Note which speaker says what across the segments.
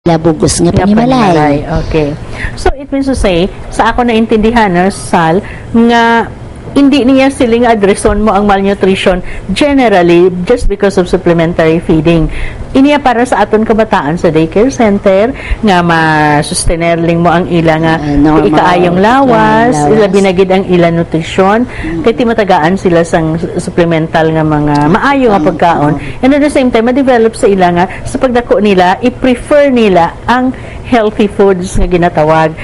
Speaker 1: labugos nga panimalay.
Speaker 2: Okay. So, it means to say, sa ako naintindihan, Sal, nga hindi niya siling adreson mo ang malnutrition generally just because of supplementary feeding. Iniya para sa aton kabataan sa daycare center nga ma-sustainерling mo ang ila nga ikaayong lawas, ila binagid ang ila nutrition, kay ti matagaan sila sang supplemental nga mga maayo nga pagkaon. And at the same time, ma-develop sa ila nga sa pagdako nila, i-prefer nila ang healthy foods nga ginatawag,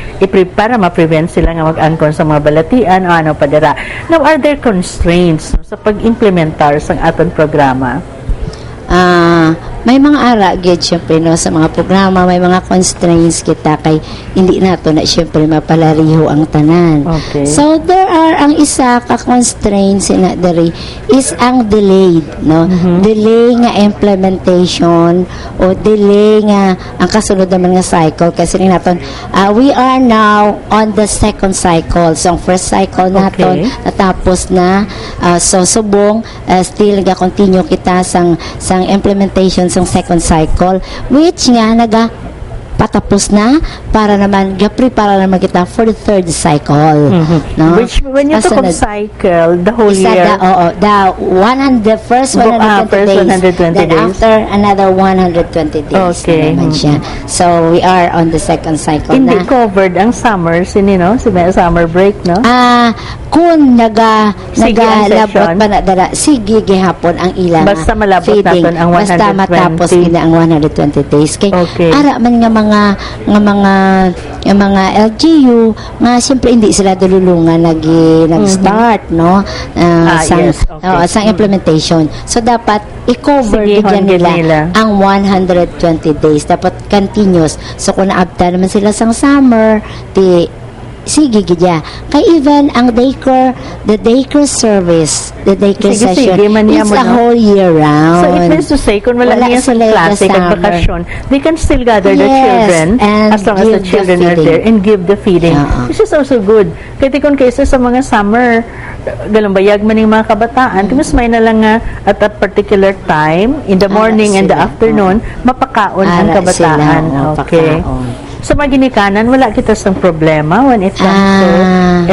Speaker 2: para ma-prevent sila nga mag-angkon sa mga balatian o ano padara. Now, are there constraints sa pag-implementar sa aton programa?
Speaker 1: May mga ara gid syempre no sa mga programa, may mga constraints kita kay hindi nato na syempre mapalariho ang tanan.
Speaker 2: Okay.
Speaker 1: So there are ang isa ka constraints na diri is ang delayed no. Delay nga implementation o delay nga ang kasunod naman nga cycle kasi naton we are now on the second cycle. So ang first cycle naton natapos na so subong still ga continue kita sang implementation sang second cycle which nga patapos na para naman prepare naman kita for the third cycle no
Speaker 2: which when you talk of cycle the whole year
Speaker 1: the 120
Speaker 2: days
Speaker 1: then after another 120 days naman siya. So we are on the second cycle
Speaker 2: hindi covered ang summer summer break no
Speaker 1: kung nagalabot pa na dala sige gihapon ang ilang
Speaker 2: basta malabot naton ang 120
Speaker 1: basta matapos gina ang 120 days kay ara man nga mga LGU nga siyempre hindi sila dululungan nag-start no sa implementation. So dapat i-cover nila ang 120 days, dapat continuous. So kung naabta naman sila sang summer sige gidya kay even ang the daycare service, the daycare session it's a whole year round.
Speaker 2: So it means to say kung wala niya sa klase kag bakasyon, they can still gather the children as long as the children are there and give the feeding, which is also good. Kaya kung kaysa sa mga summer galumbayag man yung mga kabataan, mas may na lang nga at a particular time in the morning and the afternoon mapakaon ang kabataan. Okay. Sa mga ginikanan, wala kita sa problema when it comes to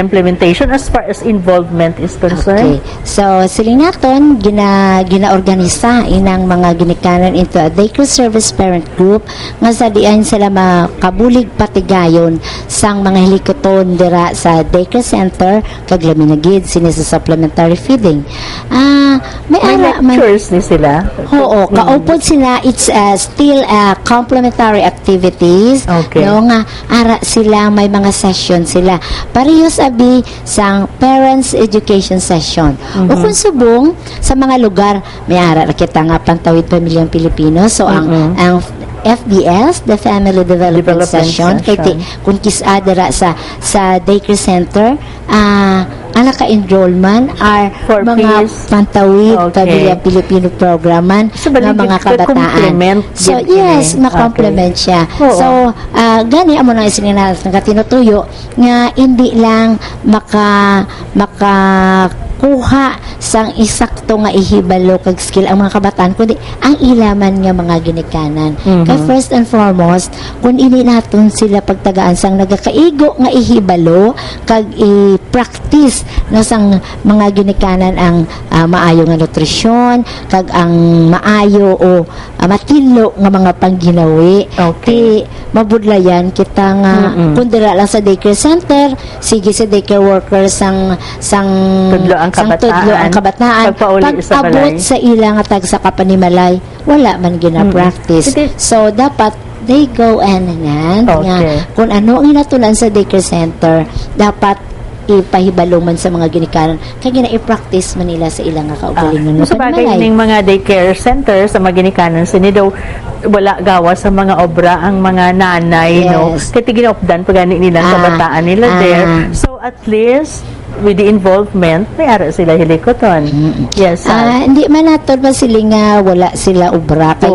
Speaker 2: implementation as far as involvement is concerned.
Speaker 1: Okay. So, siling naton, gina-organisa inang mga ginikanan into a daycare service parent group nga sa diyan sila makabulig patigayon sang mga hilikoton dira sa daycare center kag lamin na gid sini sa supplementary feeding. May
Speaker 2: lectures ni sila.
Speaker 1: Oo, kaupod sila. It's still complementary activities.
Speaker 2: Okay.
Speaker 1: No, nga ara sila may mga session sila parehas abi sang parents education session o kung subong sa mga lugar may ara kita nga Pantawid Pamilyang Pilipino so ang FDS, the Family Development Session kay kung kisadara sa daycare center ang naka-enrollment are mga Pantawid Pamilya Pilipino programan ng mga kabataan. So yes, makomplement siya. So gani amo nang isininalas nga tinutuyo nga hindi lang makakuha sang isakto nga ihibalo kag skill ang mga kabataan kundi ang ilaman nga mga ginikanan. Kay first and foremost kun ini naton sila pagtagaan sang nagakaigo nga ihibalo kag i-practice no sang mga ginikanan ang maayo nga nutrisyon kag ang maayo o matilo nga mga pangginawi. Ti mabudlayan kita nga kun dira lang sa daycare center sige sa daycare workers sang tudlo ang kabataan pag-abot sa ilang tag sa kapanimalay wala man gina-practice. So dapat they go hand in hand nga kung ano ang inatulan sa daycare center dapat ipahibalo man sa mga ginikanan kaya gina-i-practice man nila sa ilang kaugalingon
Speaker 2: sa bagay ning mga daycare center sa mga ginikanan sini daw wala gawa sa mga obra ang mga nanay no kaya ginaupdan pagani nila sa bataan nila there so at least with the involvement may ara sila hilikoton. Yes. Hindi man naton ba sila nga wala sila obra kay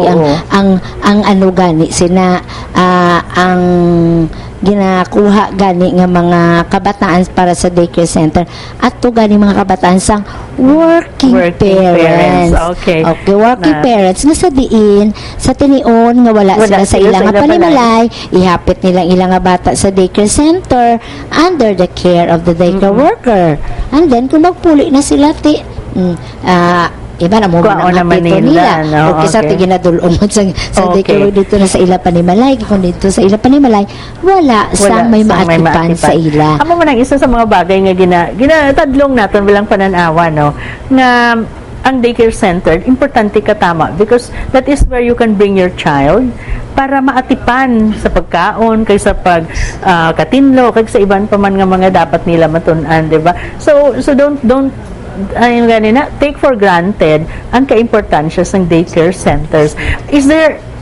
Speaker 2: ang ano gani sina ang
Speaker 1: ginakuha gani nga mga kabataan para sa daycare center at to gani mga kabataan sang working parents.
Speaker 2: Okay.
Speaker 1: Okay, working parents nga sa diin sa tinion nga wala sila sa ilang nga panimalay, ihapit nila ilang nga bata sa daycare center under the care of the daycare worker. And then kung magpuli na sila iba na mo
Speaker 2: Kuha
Speaker 1: ng
Speaker 2: naman
Speaker 1: apito
Speaker 2: nila,
Speaker 1: nila.
Speaker 2: no?
Speaker 1: O kisa
Speaker 2: Okay.
Speaker 1: ginadulong mo sa daycare dito na sa ila panimalay, kung dito sa ila panimalay, wala sang may maatipan sa ila.
Speaker 2: Amo man ang isa sa mga bagay nga ginatadlong naton bilang pananawa, no, nga ang daycare center importante katama because that is where you can bring your child para maatipan sa pagkaon kay sa pag katinlo kay sa iban pa man nga mga dapat nila matun-an, di ba? So don't ayun ganina, take for granted ang kaimportansya sa daycare centers.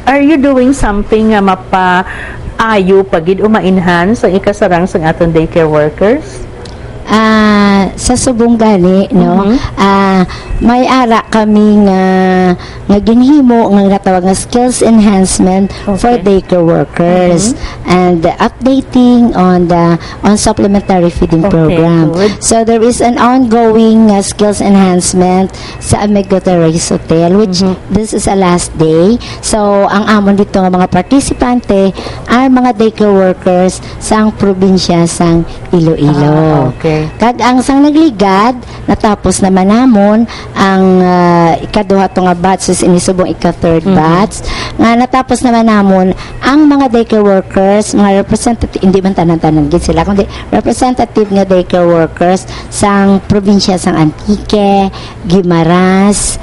Speaker 2: Are you doing something nga mapa-ayo pagid o ma-enhance ang ikasarang sa aton daycare workers?
Speaker 1: Sa subong gani, no, may ara kami nga ginhimo nga natawag nga skills enhancement for daycare workers and updating on supplementary feeding program.
Speaker 2: Good.
Speaker 1: So there is an ongoing skills enhancement sa Amigo Terrace Hotel, which this is a last day. So ang amon dito nga mga partisipante ay mga daycare workers sang probinsya sang Iloilo.
Speaker 2: Okay.
Speaker 1: Kag ang sang nagligad natapos naman namon ang ikaduha to nga batch is inisubong ika-third batch nga natapos naman namon ang mga daycare workers, mga representative, hindi man tanan-tanan gid sila kundi representative nga daycare workers sang probinsya sang Antique, Guimaras,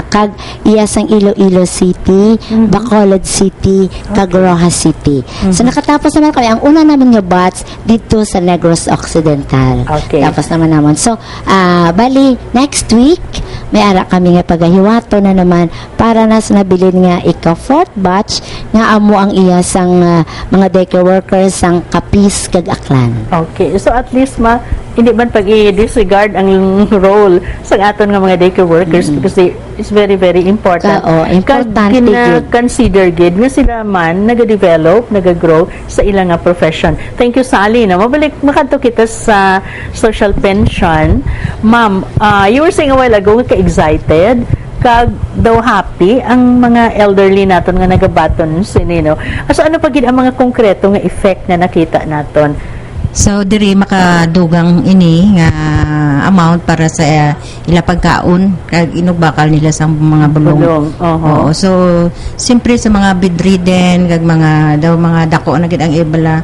Speaker 1: kag iya sang Iloilo City, Bacolod City, kag Rojas City. So nakatapos naman kami ang una namin nga batch dito sa Negros Occidental.
Speaker 2: Okay.
Speaker 1: Tapos naman naman. So, bali, next week, may ara kami nga pagahiwato na naman para na sa nabilin nga ika-fourth batch nga amo ang iya sang mga daycare workers sang Kapis kag Aklan.
Speaker 2: Okay. So at least hindi man pag-i-disregard ang role sa aton nga mga daycare workers because it's very, very important.
Speaker 1: Importante gid.
Speaker 2: Consider gid nga sila man nag-develop, nag-grow sa ilang nga profession. Thank you, Sally. Na mabalik makadto kita sa social pension. Ma'am, you were saying a while ago nga ka-excited kag daw happy ang mga elderly naton nga nagabaton sinino. So ano pa gid ang mga konkreto nga effect na nakita naton?
Speaker 3: So diri makadugang ini nga amount para sa ila pagkaon kag inugbakal nila sa mga bulong. Oo. So siyempre sa mga bedridden kag mga dako na gid ang ibala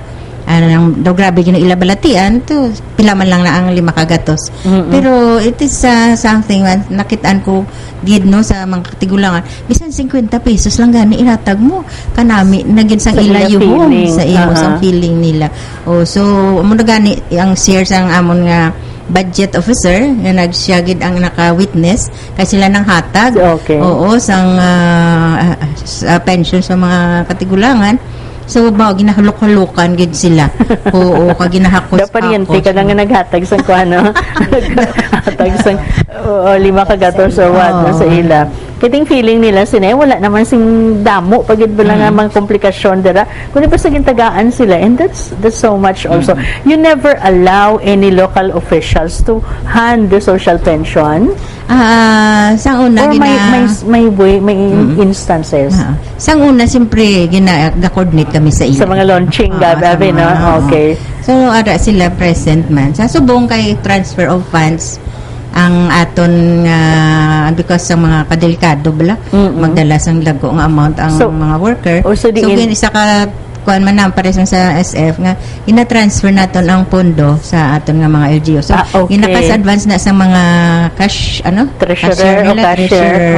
Speaker 3: daw grabe gina ila balatian to pila man lang na ang 5 kagatos. Pero it is something nakitaan ko gid no sa mga katigulangan bisan 50 pesos lang gani iratag mo kanami nagin sang ila yuhom sa imo sa feeling nila. So amo na gani ang share sang amon nga budget officer nga nagsyagid ang naka-witness kay sila nang hatag. Oo sang pension sa mga katigulangan. So, ginahulok-hulukan gid sila. Oo, kag ginahakos.
Speaker 2: Dapat pariente ka lang nga naghatag sang kuano. Naghatag sang 5 kagatos or what sa ila. Kiting feeling nila sinay wala naman sing damo pagid bala nga mga komplikasyon dira. Kundi basta gintagaan sila and that's so much also. You never allow any local officials to hand the social pension.
Speaker 3: Sang una
Speaker 2: or may instances.
Speaker 3: Sang una siyempre gina-coordinate kami sa ila.
Speaker 2: Sa mga launching gabi no. Okay.
Speaker 3: So ara sila present man. Sa subong kay transfer of funds ang aton because sa mga kadelikado bala magdala sang lago nga amount ang mga worker. So isa ka kuan man pares sa SF nga ina-transfer naton ang pondo sa aton nga mga LGU. So ginakas-advance na sa mga cash
Speaker 2: treasurer o cashier.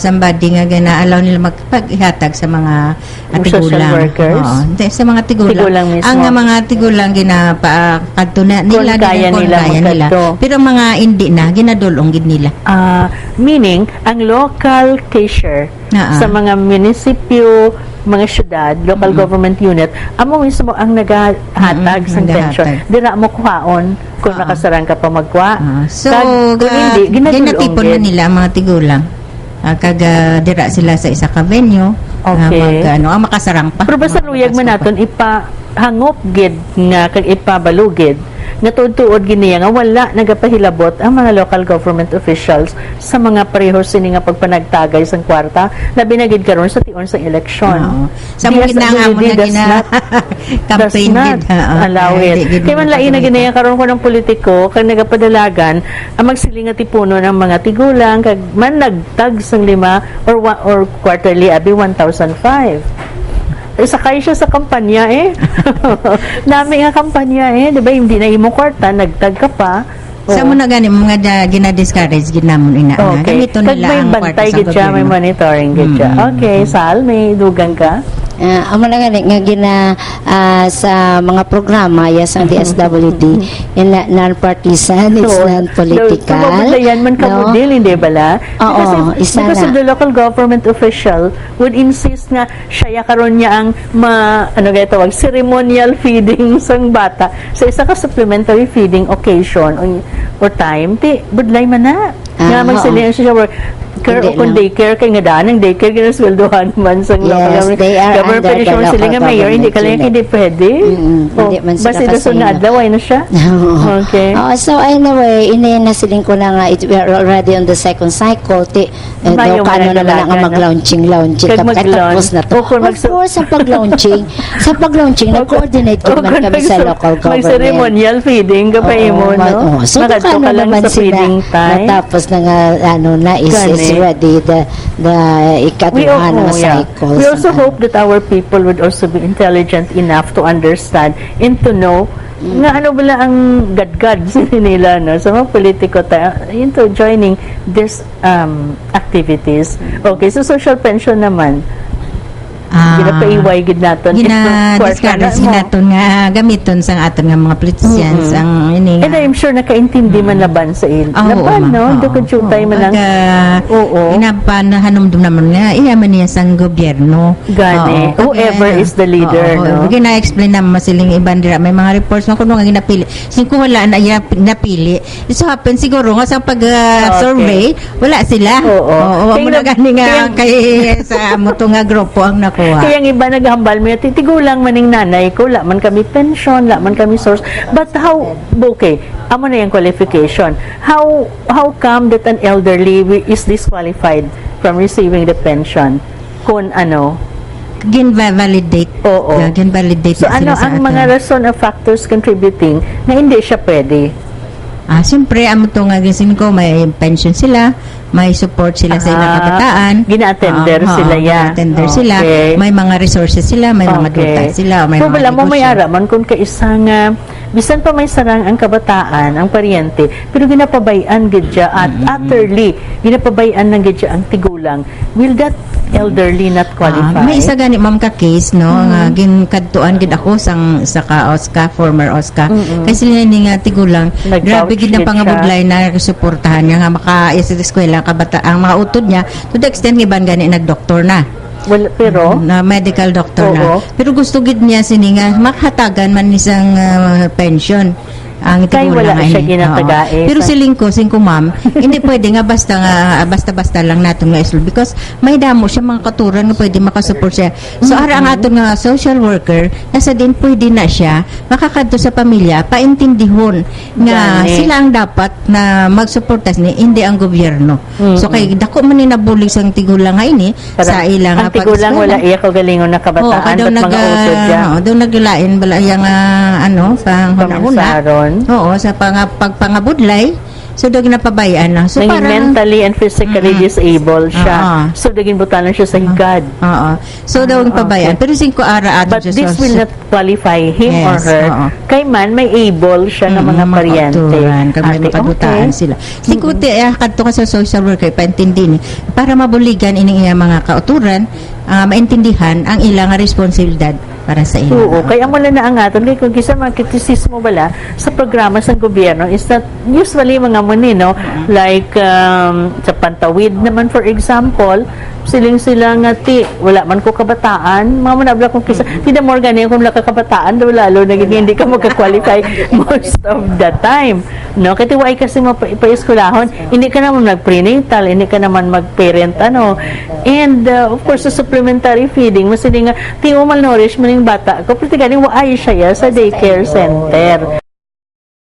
Speaker 3: Somebody nga gina-allow nila magpaghatag sa mga tigulang
Speaker 2: workers.
Speaker 3: Sa mga tigulang ang mga tigulang ginapakadto na nila
Speaker 2: kaya nila.
Speaker 3: Pero mga hindi na ginadulong gid nila.
Speaker 2: Meaning ang local cashier sa mga munisipyo, mga syudad, local government unit, amo mismo ang naghatag sa pension. Dira mo kuhaon kung nakasarang ka pa magkuha.
Speaker 3: So, ginatipon na nila ang mga tigulang. Kag dira sila sa isa ka venue. Ang makasarang pa.
Speaker 2: Pero basta luyag man naton hangop gid nga kag ipabalugid nga tuod-tuod giniya nga wala nagapahilabot ang mga local government officials sa mga pareho sini nga pagpanagtagay sang kwarta labi na gid karon sa tion sa eleksyon.
Speaker 3: Sa mga ginahamo na gina campaign gid
Speaker 2: allow it. Kaya man lain na giniya karon ko ng politiko kag nagapadalagan ang magsiling nga tipuno ng mga tigulang kag man nagtag sang 5 or quarterly abi 1,005. Sakay siya sa kampanya Nami nga kampanya di ba hindi na imo kwarta nagtag ka pa.
Speaker 3: Sa mo na gani mga gina-discourage ginamon ina.
Speaker 2: Okay.
Speaker 3: Gamito nila ang kwarta sa gobyerno.
Speaker 2: May monitoring gid siya. Okay, Sal, may dugang ka?
Speaker 1: Amo na gani nga gina sa mga programa yes ang DSWD non-partisan, it's non-political.
Speaker 2: Mabudlayan man kabudil, hindi bala? Because of the local government official would insist nga siya karon niya ang ceremonial feeding sang bata sa isa ka supplementary feeding occasion or time budlay man na nga magsiling siya kung daycare kay nga daan ang daycare ginasweldohan man sa
Speaker 1: yes, they are
Speaker 2: government
Speaker 1: under the
Speaker 2: sila nga mayor hindi hindi pwede
Speaker 1: hindi man sila
Speaker 2: basta doon na adlaw ay na siya okay
Speaker 1: so anyway na siling ko na nga we are already on the second cycle kano naman ang mag-launching tapos na to of course sa pag-launching nag-coordinate naman kami sa local government
Speaker 2: may ceremonial feeding kapay mo no
Speaker 1: so kano naman sila natapos na nga na is ready the ikatuhan ng cycle.
Speaker 2: We also hope that our people would also be intelligent enough to understand and to know nga ano bala ang gadgad nila no sa mga politiko into joining these activities. Okay, so social pension naman ginapaiway gid naton
Speaker 3: gina-discourage naton nga gamiton sang aton nga mga politicians ang ini nga.
Speaker 2: And I'm sure nakaintindi man laban sa laban no dugod chutay man ang
Speaker 3: inapanhanumdum naman nga iya man niya sang gobyerno
Speaker 2: gani whoever is the leader no
Speaker 3: gina-explain naman masiling iban dira may mga reports man kuno nga ginapili singko wala na iya napili so happen siguro nga sa pag survey wala sila mo na gani nga kay sa moto nga grupo ang nako
Speaker 2: kaya ang iba naghambal mo, titigulang maning nanay ko, la man kami pension, la man kami source. But how, okay, amo na yung qualification. How come that an elderly is disqualified from receiving the pension? Kung
Speaker 3: gin-validate. Gin-validate
Speaker 2: so ano ang mga rason of factors contributing na hindi siya pwede?
Speaker 3: Siyempre, amo to nga gising ko, may pension sila, may support sila sa ilang kabataan.
Speaker 2: Gina-attender sila yan.
Speaker 3: Gina-attender sila. May mga resources sila, may mga duta sila, may mga negosyo.
Speaker 2: May araman kung kaisang bisan pa may sarang ang kabataan, ang paryente, pero ginapabayan gidya at utterly, ginapabayan ng gidya ang tigulang. Will that elderly not qualify?
Speaker 3: May isa gani ma'am ka case no nga ginkadtuan gid ako sang ka OSCA former OSCA kasi sila ni nga tigulang grabe gid na pangabudlay na suportahan nga maka sa eskwela kabata ang mga utod niya to the extent giban gani nagdoktor na.
Speaker 2: Well, pero
Speaker 3: na medical doctor na. Pero gusto gid niya sini nga makahatagan man isang pension. Ang
Speaker 2: wala siya ginatagae.
Speaker 3: Pero siling ko ma'am, hindi pwede nga basta lang naton nga isul because may damo siya mga katuran nga pwede makasupport siya. So ara ang aton nga social worker nasa din pwede na siya makakadto sa pamilya paintindihon nga sila ang dapat na magsuportas ni hindi ang gobyerno. So kay dako man ni nabulig sang tigulang nga ini sa ilang
Speaker 2: ang tigulang wala iya ko galingon na kabataan at mga utod diya.
Speaker 3: Doon naglain bala yang pang hunahuna. Sa pagpangabudlay so daging napabayaan na so parang
Speaker 2: mentally and physically disabled siya so daging butalan siya sa higad
Speaker 3: so daging pabayaan pero singko ara
Speaker 2: but this will not qualify him or her kay man may able siya na mga paryente
Speaker 3: kami makadutaan sila singko kadto ka sa social worker paintindi ni para mabuligan ining iya mga kauturan maintindihan ang ilang responsibilidad para sa inyo.
Speaker 2: Kaya wala na ang aton kung kisa mga kritisismo bala sa programa sa gobyerno is that usually mga muni like sa Pantawid naman for example sila nga wala man ko kabataan mga manabla kung kisa tidak mo ganyan kung wala ka kabataan lalo hindi ka magka-qualify most of the time kaya tiwai kasi pa-eskulahon hindi ka naman mag-prenatal hindi ka naman mag-parent and of course sa supplementary feeding masili nga malnourished man ganing bata ko, pati ganing waay siya sa daycare center.